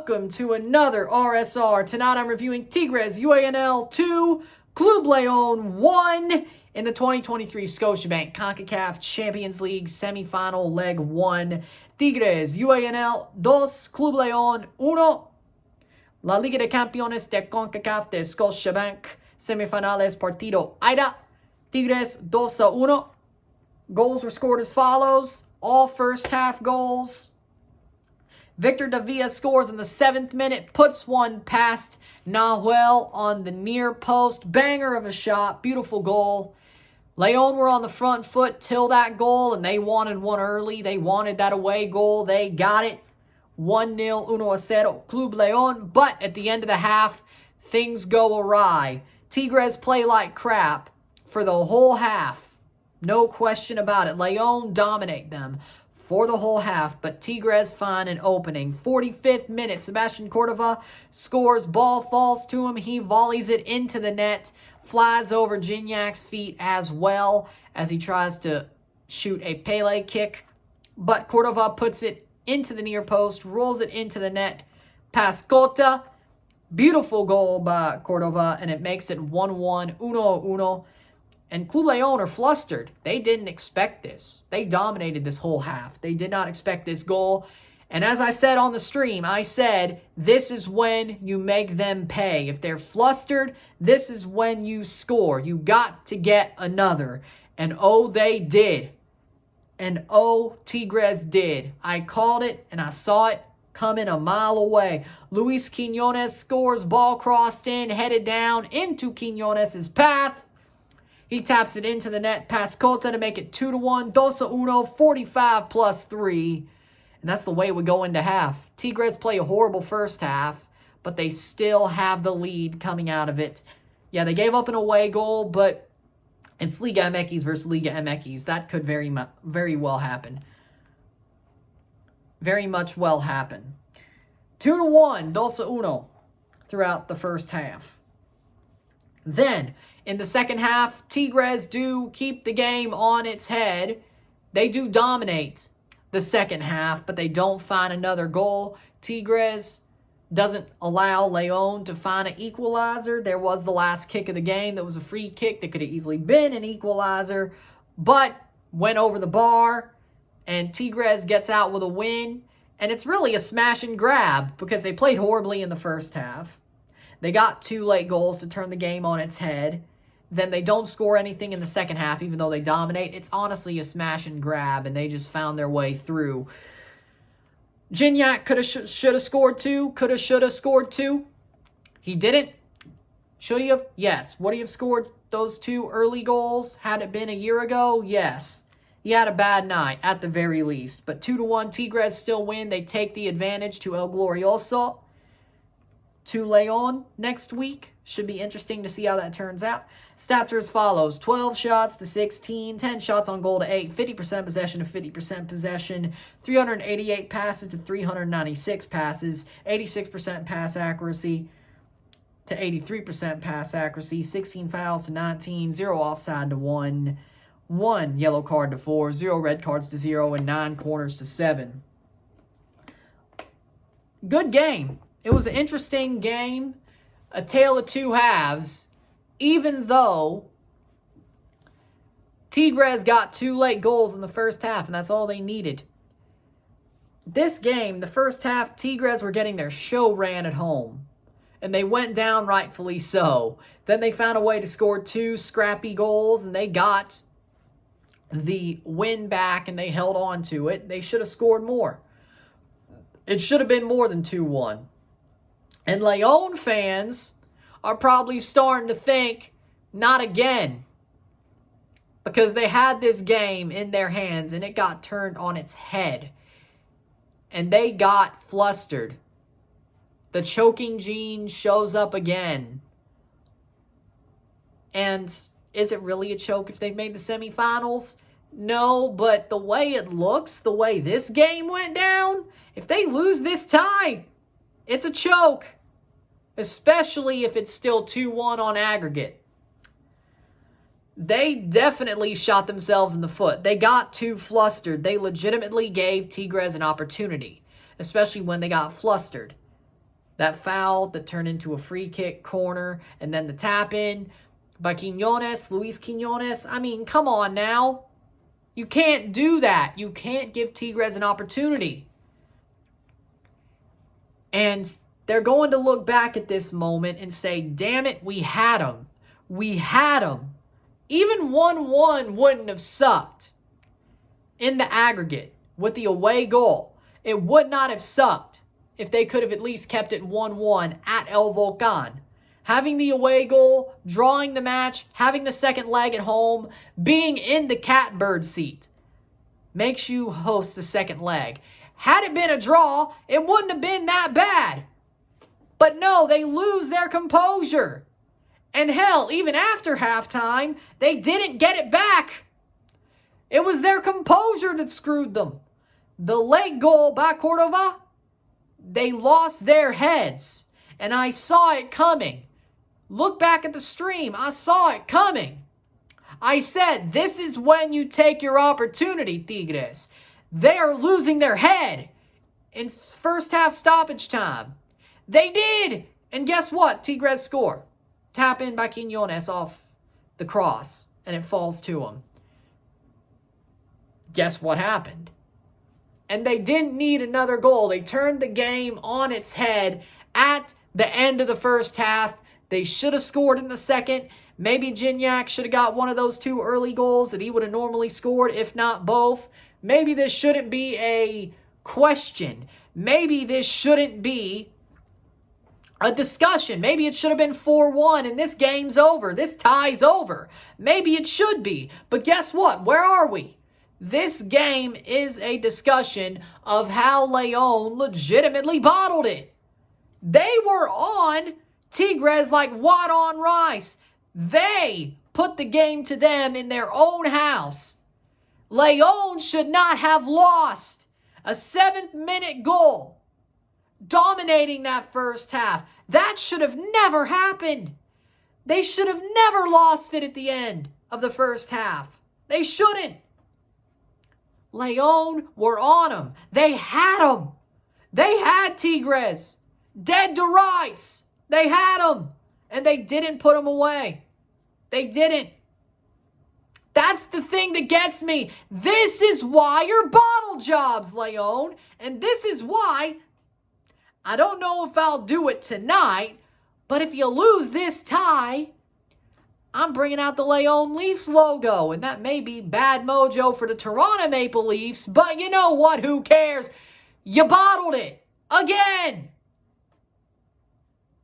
welcome to another RSR. Tonight I'm reviewing Tigres UANL 2, Club León 1 in the 2023 Scotiabank Concacaf Champions League Semifinal Leg 1. Tigres UANL 2, Club León 1. La Liga de Campeones de Concacaf de Scotiabank Semifinales Partido Ida. Tigres 2-1. Goals were scored as follows. All first half goals. Victor Davia scores in the 7th minute, puts one past Nahuel on the near post. Banger of a shot, beautiful goal. León were on the front foot till that goal, and they wanted one early. They wanted that away goal. They got it. 1-0, 1-0, Club León. But at the end of the half, things go awry. Tigres play like crap for the whole half. No question about it. León dominate them for the whole half, but Tigres find an opening. 45th minute, Sebastian Cordova scores, ball falls to him, he volleys it into the net, flies over Gignac's feet as well as he tries to shoot a Pele kick, but Cordova puts it into the near post, rolls it into the net, past Cota. Beautiful goal by Cordova, and it makes it 1-1, 1-1. And Club León are flustered. They didn't expect this. They dominated this whole half. They did not expect this goal. And as I said on the stream, I said, this is when you make them pay. If they're flustered, this is when you score. You got to get another. And oh, they did. And oh, Tigres did. I called it, and I saw it coming a mile away. Luis Quiñones scores, ball crossed in, headed down into Quiñones' path. He taps it into the net past Cota to make it 2-1, 2-1, 45 plus 3. And that's the way we go into half. Tigres play a horrible first half, but they still have the lead coming out of it. Yeah, they gave up an away goal, but it's Liga MX versus Liga MX. That could very well happen. Very much well happen. 2-1, 2-1 throughout the first half. Then, in the second half, Tigres do keep the game on its head. They do dominate the second half, but they don't find another goal. Tigres doesn't allow León to find an equalizer. There was the last kick of the game that was a free kick that could have easily been an equalizer, but went over the bar, and Tigres gets out with a win. And it's really a smash and grab because they played horribly in the first half. They got 2 late goals to turn the game on its head. Then they don't score anything in the second half, even though they dominate. It's honestly a smash and grab, and they just found their way through. Gignac could have, should have scored 2. Could have, should have scored 2. He didn't. Should he have? Yes. Would he have scored those 2 early goals had it been a year ago? Yes. He had a bad night, at the very least. But 2-1, Tigres still win. They take the advantage to El Glorioso. To León next week. Should be interesting to see how that turns out. Stats are as follows. 12 shots to 16, 10 shots on goal to 8, 50% possession to 50% possession, 388 passes to 396 passes, 86% pass accuracy to 83% pass accuracy, 16 fouls to 19, 0 offside to 1, 1 yellow card to 4, 0 red cards to 0, and 9 corners to 7. Good game. It was an interesting game, a tale of 2 halves, even though Tigres got 2 late goals in the first half, and that's all they needed. This game, the first half, Tigres were getting their show ran at home, and they went down rightfully so. Then they found a way to score 2 scrappy goals, and they got the win back, and they held on to it. They should have scored more. It should have been more than 2-1. And León fans are probably starting to think, not again. Because they had this game in their hands and it got turned on its head. And they got flustered. The choking gene shows up again. And is it really a choke if they've made the semifinals? No, but the way it looks, the way this game went down, if they lose this tie, it's a choke. Especially if it's still 2-1 on aggregate. They definitely shot themselves in the foot. They got too flustered. They legitimately gave Tigres an opportunity, especially when they got flustered. That foul that turned into a free kick corner, and then the tap in by Luis Quiñones. I mean, come on now. You can't do that. You can't give Tigres an opportunity. And they're going to look back at this moment and say, damn it, we had them. We had them. Even 1-1 wouldn't have sucked in the aggregate with the away goal. It would not have sucked if they could have at least kept it 1-1 at El Volcán. Having the away goal, drawing the match, having the second leg at home, being in the catbird seat makes you host the second leg. Had it been a draw, it wouldn't have been that bad. But no, they lose their composure. And hell, even after halftime, they didn't get it back. It was their composure that screwed them. The late goal by Cordova, they lost their heads. And I saw it coming. Look back at the stream. I saw it coming. I said, this is when you take your opportunity, Tigres. They are losing their head in first half stoppage time. They did. And guess what? Tigres score. Tap in by Quiñones off the cross. And it falls to him. Guess what happened? And they didn't need another goal. They turned the game on its head at the end of the first half. They should have scored in the second. Maybe Gignac should have got one of those 2 early goals that he would have normally scored, if not both. Maybe this shouldn't be a question. Maybe this shouldn't be a discussion. Maybe it should have been 4-1 and this game's over. This tie's over. Maybe it should be. But guess what? Where are we? This game is a discussion of how León legitimately bottled it. They were on Tigres like water on rice. They put the game to them in their own house. León should not have lost. A 7th-minute goal, dominating that first half. That should have never happened. They should have never lost it at the end of the first half. They shouldn't. León were on them. They had them. They had Tigres. Dead to rights. They had them. And they didn't put them away. They didn't. That's the thing that gets me. This is why you're bottle jobs, León. And this is why I don't know if I'll do it tonight, but if you lose this tie, I'm bringing out the León Leafs logo, and that may be bad mojo for the Toronto Maple Leafs, but you know what? Who cares? You bottled it again.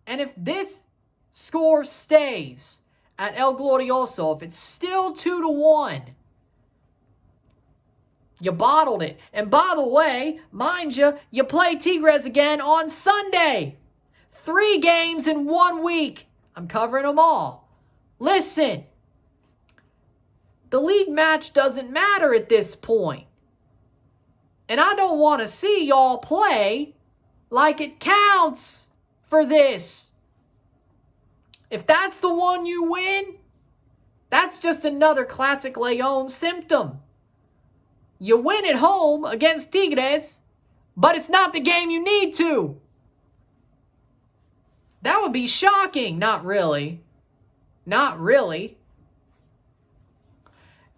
And if this score stays at El Glorioso, if it's still 2-1, you bottled it. And by the way, mind you, you play Tigres again on Sunday. 3 games in 1 week. I'm covering them all. Listen, the league match doesn't matter at this point. And I don't want to see y'all play like it counts for this. If that's the one you win, that's just another classic León symptom. You win at home against Tigres, but it's not the game you need to. That would be shocking. Not really. Not really.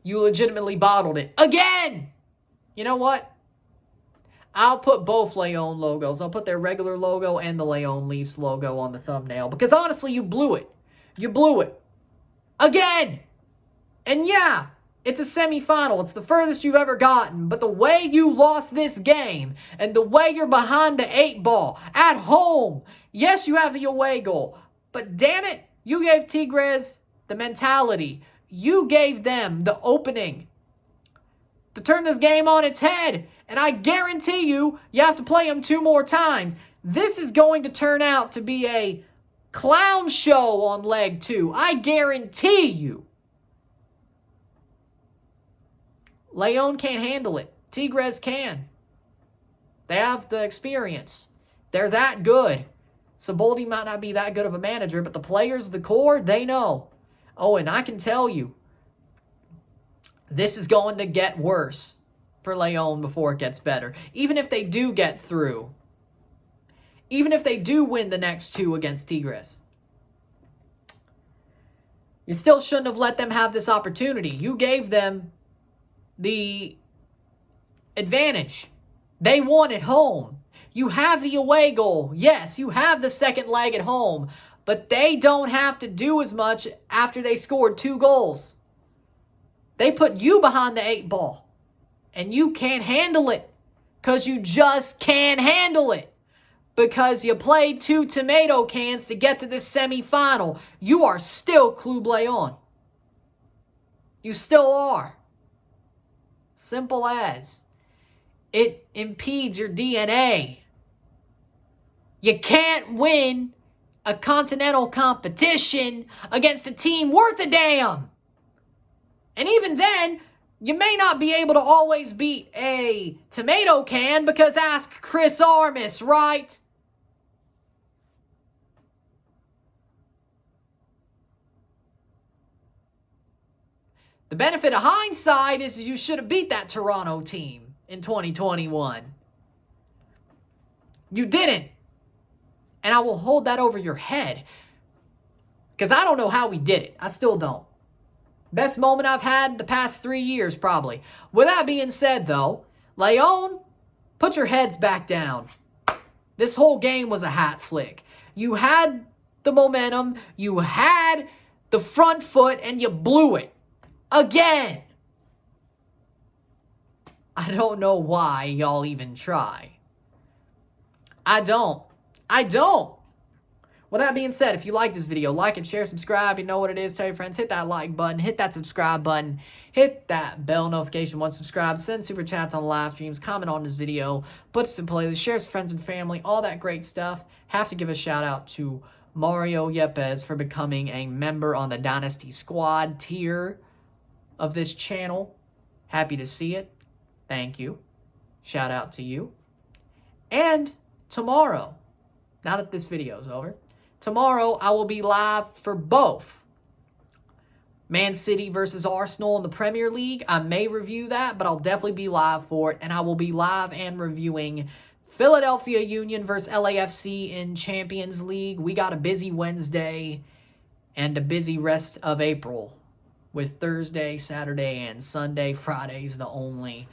You legitimately bottled it. Again! You know what? I'll put both León logos. I'll put their regular logo and the León Leafs logo on the thumbnail. Because honestly, you blew it. You blew it. Again! And yeah, it's a semifinal. It's the furthest you've ever gotten. But the way you lost this game and the way you're behind the 8 ball at home. Yes, you have the away goal. But damn it, you gave Tigres the mentality. You gave them the opening to turn this game on its head. And I guarantee you, you have to play them 2 more times. This is going to turn out to be a clown show on leg 2. I guarantee you. León can't handle it. Tigres can. They have the experience. They're that good. Saboldi might not be that good of a manager, but the players, the core, they know. Oh, and I can tell you, this is going to get worse for León before it gets better. Even if they do get through, even if they do win the next two against Tigres. You still shouldn't have let them have this opportunity. You gave them the advantage. They won at home. You have the away goal. Yes, you have the second leg at home, but they don't have to do as much after they scored 2 goals. They put you behind the 8 ball, and you can't handle it because you just can't handle it because you played 2 tomato cans to get to this semifinal. You are still Club León. You still are. Simple as. It impedes your DNA. You can't win a continental competition against a team worth a damn. And even then, you may not be able to always beat a tomato can because ask Chris Armas, right? The benefit of hindsight is you should have beat that Toronto team in 2021. You didn't. And I will hold that over your head because I don't know how we did it. I still don't. Best moment I've had the past 3 years, probably. With that being said, though, León, put your heads back down. This whole game was a hat flick. You had the momentum, you had the front foot, and you blew it. Again. I don't know why y'all even try. I don't. With that being said, if you like this video, like and share, subscribe. You know what it is. Tell your friends. Hit that like button. Hit that subscribe button. Hit that bell notification once subscribed. Send super chats on live streams. Comment on this video. Put us in playlist. Share with friends and family. All that great stuff. Have to give a shout out to Mario Yepez for becoming a member on the Dynasty Squad tier of this channel. Happy to see it. Thank you. Shout out to you. And tomorrow, now that this video is over, tomorrow I will be live for both Man City versus Arsenal in the Premier League. I may review that, but I'll definitely be live for it. And I will be live and reviewing Philadelphia Union versus LAFC in Champions League. We got a busy Wednesday and a busy rest of April with Thursday, Saturday, and Sunday. Friday's the only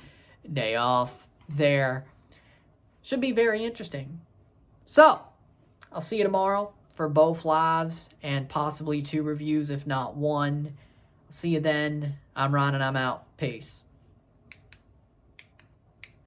day off there. Should be very interesting. So, I'll see you tomorrow for both lives and possibly 2 reviews, if not 1. See you then. I'm Ron and I'm out. Peace.